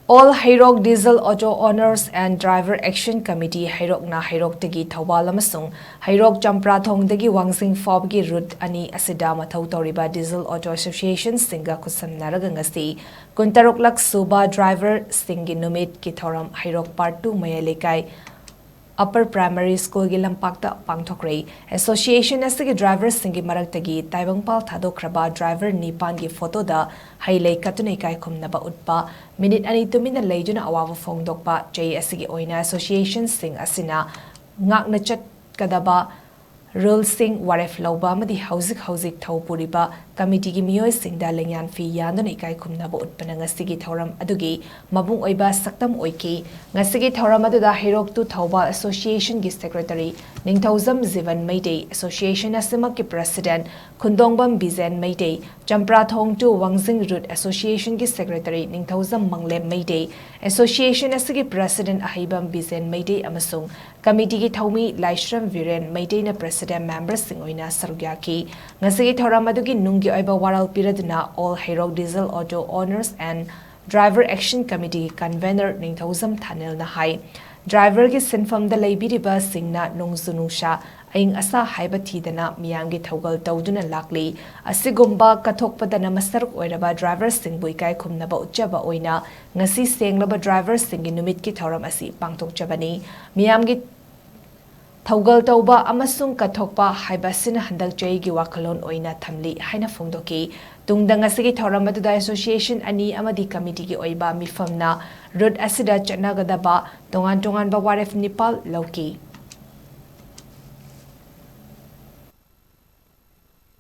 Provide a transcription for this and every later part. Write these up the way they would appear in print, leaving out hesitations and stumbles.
All Heirok Diesel Auto Owners and Driver Action Committee Heirok na Heirok tagi TOUBAL amasung Heirok CHAMPRATHONG dagi WANGJING FAOBA route ani ASIDA MATHOU TOURIBA Diesel Auto Association singa KHUTSAMNARAGA ngasi kuntaruk Rak Suba driver singi Numit ki Thouram Heirok Part 2 MAYAI LEIKAI Upper Primary School gi LAMPAK Pangthok-Khre Association asigi driver singi maraktagi Taibangpal Thadokraba driver nipan gi photo da hailei katunai kai khumnaba utpa minute ani tumina leijuna awawa phongdokpa jai asigi oina association sing asina ngakna chat kadaba rule sing waref lauba madi hauzik THOUBAL committee gi miyoi singda lengyan fi yanduna ikai khumnaba utpana ngasigi Thouram adugi mabung oiba saktam oiki ngasigi Thouram aduda Heirok to THOUBAL Association gi secretary Ningthauzam Zivan Meitei Association asima ki president Khundongbam Bizen Meitei CHAMPRATHONG to WANGJING route Association gi secretary Ningthauzam Manglem Meitei Association asigi president Ahibam Bizen Meitei amasung committee gi Thaumi Laishram Viren Meitei na president members sing oina sarugyaki ngasigi Thouram adugi nungi oiba waral piraduna All Heirok Diesel Auto Owners and Driver Action Committee convener Ningthauzam Thanel na hai driver gi sinfam da leibiriba singna nungsunungsha aing asa haiba thidana miyamgi thogal tawduna lakli asigumba kathokpadana masaruk oiraba driver singbui kai khumnaba uchaba oina ngasi senglaba driver singi numit ki Thouram asi pangthokchabani miyamgi thogal tawba amasung kathokpa haibasina handak jai gi wakalon oina thamli haina phongdoki tungdang asigi Thouram aduda association ani amadi committee gi oiba mifamna road ASIDA chanagadaba tongan ba waref Nepal lauki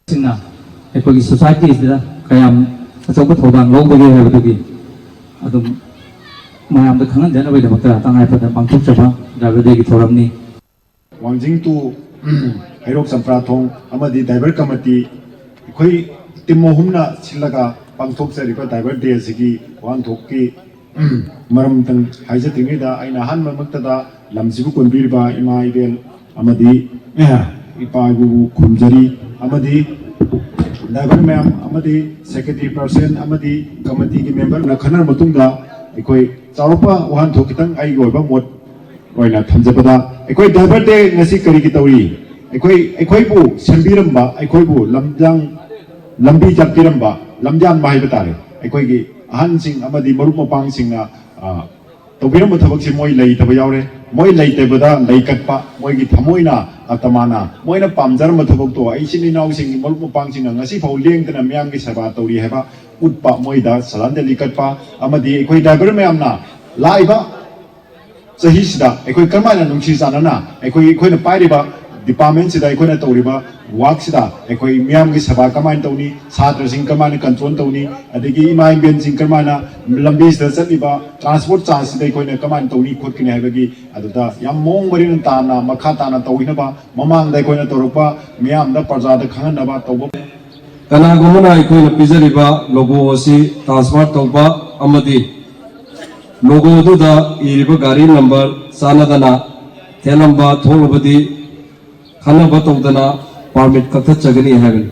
sinna ekogi society isda kayam achoba thobang lobage habadugi adum mayam da khangan jana bai damakta tangai pada pangthok chaba dabade gi Thouram ni WANGJING to Heirok CHAMPRATHONG amadi driver committee khoi timmo humna silaga pangthok chariba driver day asigi Pangthok ki maram tang haija tingida aina han mamakta da lamsibu konbirba ima ibel amadi ipa ibu khumjari amadi driver ma'am amadi secretary person amadi committee ki member na khanar matungda ikoi chawpa wahan thokitang ai goiba mot oina thamjapada ikoi driver day ngasi kari ki tauri ikoi bu sembiramba ikoi bu lambi japtiramba lamjan mai batare ikoi gi ahan sing amadi marup mapang sing na tobiram thabak si moi lei taba yaure moi lei tebada lei katpa moi gi thamoina atamana moina pamjar mathabak to ai sini naw sing marup mapang sing ngasi phau leng tana myam gi saba tauri heba utpa moi da salande likatpa amadi ikoi driver me amna laiba sahi sida ikoi kamana nungsi sanana ikoi na pairiba department sida ikoi na tauriba work sida ikoi myam gi saba kamain tawni satra sing kamana control tawni adigi imai ben sing kamana lambi sida chaliba transport charge sida ikoi na kamain tawni khotkini habagi aduda yam mong marin tana makha tana tawina ba mamang da ikoi na tawrupa myam da parja da khangan ba tawba kana gomana ikoi na pizariba logo asi transport tawba amadi logo du da iriba gari number sanadana thelamba tholobadi khana batawdana permit kathachagani hagen